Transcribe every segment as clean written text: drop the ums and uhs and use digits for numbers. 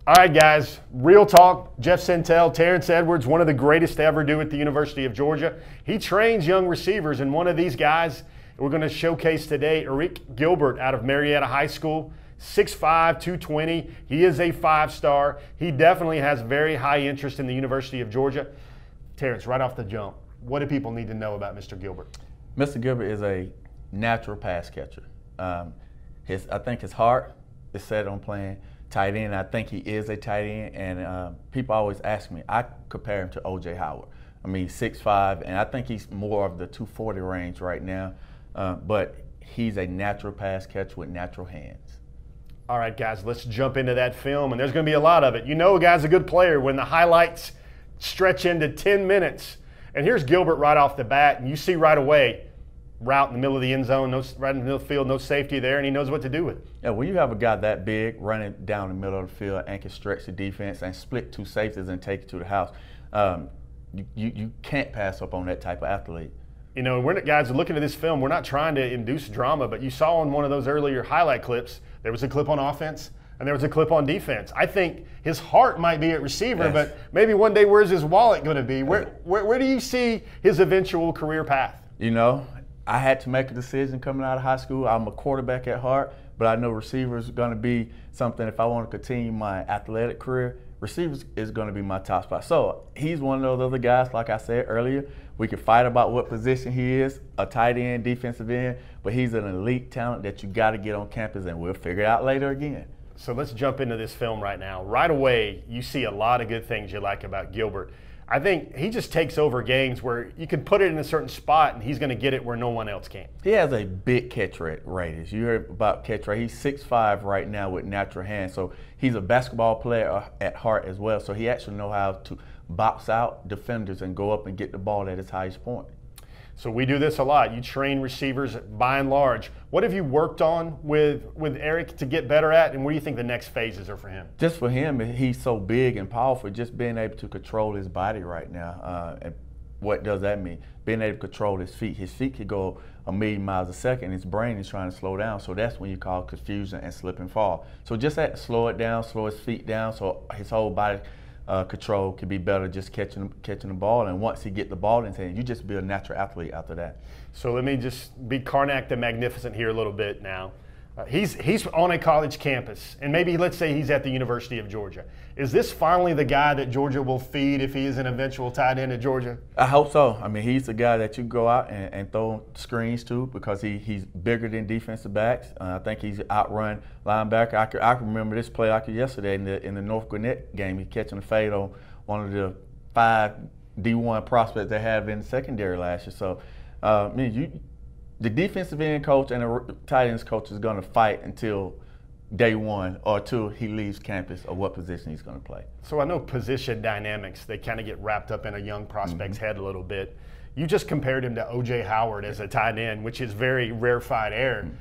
All right, guys, real talk. Jeff Sentell, Terrence Edwards, one of the greatest to ever do at the University of Georgia. He trains young receivers, and one of these guys we're going to showcase today, Arik Gilbert out of Marietta High School, 6'5", 220. He is a five-star. He definitely has very high interest in the University of Georgia. Terrence, right off the jump, what do people need to know about Mr. Gilbert? Mr. Gilbert is a natural pass catcher. I think his heart is set on playing tight end. I think he is a tight end, and people always ask me, I compare him to O.J. Howard. I mean, 6'5", and I think he's more of the 240 range right now, but he's a natural pass catcher with natural hands. All right, guys, let's jump into that film, and there's going to be a lot of it. You know a guy's a good player when the highlights stretch into 10 minutes. And here's Gilbert right off the bat, and you see right away, route in the middle of the end zone, right in the middle of the field, no safety there, and he knows what to do with it. Yeah, when you have a guy that big running down the middle of the field and can stretch the defense and split two safeties and take it to the house, you can't pass up on that type of athlete. You know, guys, looking at this film, we're not trying to induce drama, but you saw in one of those earlier highlight clips, there was a clip on offense and there was a clip on defense. I think his heart might be at receiver, yes, but maybe one day where's his wallet going to be? Where do you see his eventual career path? You know, I had to make a decision coming out of high school. I'm a quarterback at heart, but I know receivers are going to be something. If I want to continue my athletic career, receivers is going to be my top spot. So he's one of those other guys, like I said earlier, we can fight about what position he is, a tight end, defensive end, but he's an elite talent that you got to get on campus, and we'll figure it out later again. So let's jump into this film right now. Right away, you see a lot of good things you like about Gilbert. I think he just takes over games where you can put it in a certain spot and he's going to get it where no one else can. He has a big catch radius. You heard about catch rate. He's 6'5" right now with natural hands. So he's a basketball player at heart as well. So he actually knows how to box out defenders and go up and get the ball at his highest point. So we do this a lot. You train receivers by and large. What have you worked on with Arik to get better at, and what do you think the next phases are for him? Just for him, he's so big and powerful, just being able to control his body right now. And what does that mean? Being able to control his feet. His feet could go 1,000,000 miles a second. His brain is trying to slow down. So that's when you call confusion and slip and fall. So just had to slow it down, slow his feet down, so his whole body control could be better, just catching the ball, and once he get the ball in his hand, you just be a natural athlete after that. So let me just be Karnak the Magnificent here a little bit now. He's on a college campus, and maybe let's say he's at the University of Georgia. Is this finally the guy that Georgia will feed if he is an eventual tight end at Georgia? I hope so. I mean, he's the guy that you go out and throw screens to because he's bigger than defensive backs. I think he's outrun linebacker. I can remember this play like yesterday in the North Gwinnett game. He's catching a fade on one of the 5 D1 prospects they have in the secondary last year. So, the defensive end coach and the tight ends coach is going to fight until day one or till he leaves campus or what position he's going to play. So I know position dynamics, they kind of get wrapped up in a young prospect's head a little bit. You just compared him to O.J. Howard as a tight end, which is very rarefied air.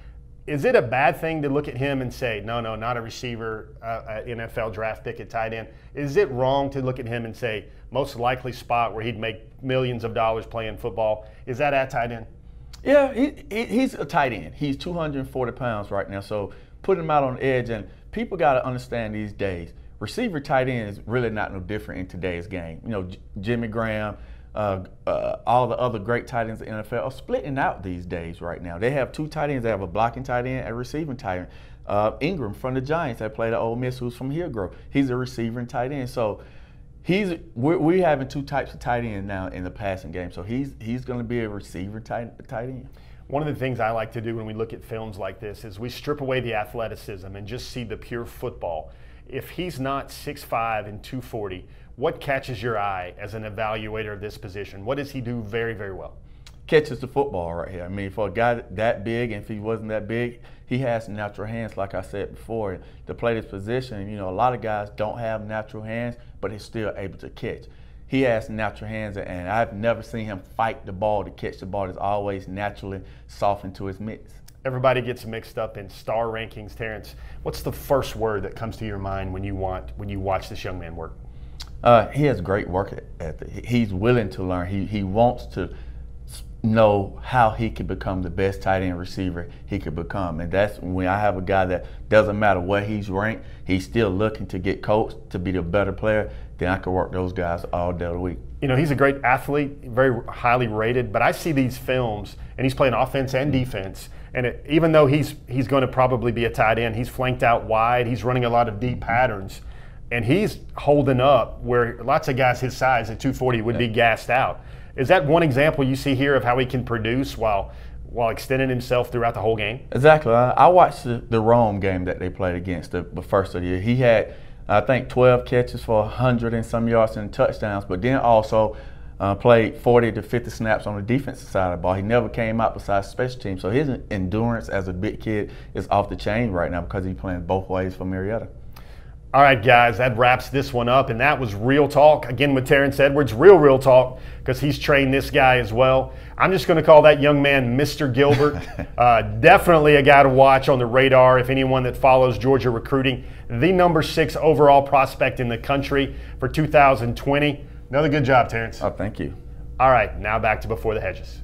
Is it a bad thing to look at him and say, no, not a receiver, NFL draft pick at tight end? Is it wrong to look at him and say, most likely spot where he'd make millions of dollars playing football, is that at tight end? Yeah, he's a tight end. He's 240 pounds right now, so put him out on the edge, and people got to understand these days, receiver tight end is really not no different in today's game. You know, Jimmy Graham, all the other great tight ends in the NFL are splitting out these days right now. They have 2 tight ends. They have a blocking tight end and a receiving tight end. Ingram from the Giants that played at Ole Miss, who's from Hillgrove. He's a receiver and tight end. So we're having 2 types of tight end now in the passing game. So he's going to be a receiver tight end. One of the things I like to do when we look at films like this is we strip away the athleticism and just see the pure football. If he's not 6'5" and 240, what catches your eye as an evaluator of this position? What does he do very, very well? Catches the football right here. I mean, for a guy that big, and if he wasn't that big, he has natural hands, like I said before. To play this position, you know, a lot of guys don't have natural hands, but he's still able to catch. He has natural hands, and I've never seen him fight the ball to catch the ball. It's always naturally softened to his mitts. Everybody gets mixed up in star rankings. Terrence, what's the first word that comes to your mind when you watch this young man work? He has great work ethic. He's willing to learn. He wants to know how he could become the best tight end receiver he could become. And that's when I have a guy that doesn't matter what he's ranked, he's still looking to get coached to be the better player, then I can work those guys all day of the week. You know, he's a great athlete, very highly rated, but I see these films, and he's playing offense and defense. And even though he's going to probably be a tight end, he's flanked out wide, he's running a lot of deep patterns, and he's holding up where lots of guys his size at 240 would be gassed out. Is that one example you see here of how he can produce while extending himself throughout the whole game? Exactly. I watched the Rome game that they played against the first of the year. He had, I think, 12 catches for 100 and some yards and touchdowns, but then also played 40 to 50 snaps on the defensive side of the ball. He never came out besides special teams. So his endurance as a big kid is off the chain right now because he's playing both ways for Marietta. All right, guys, that wraps this one up, and that was Real Talk, again with Terrence Edwards, real talk, because he's trained this guy as well. I'm just going to call that young man Mr. Gilbert. Definitely a guy to watch on the radar if anyone that follows Georgia recruiting. The #6 overall prospect in the country for 2020. Another good job, Terrence. Oh, thank you. All right, now back to Before the Hedges.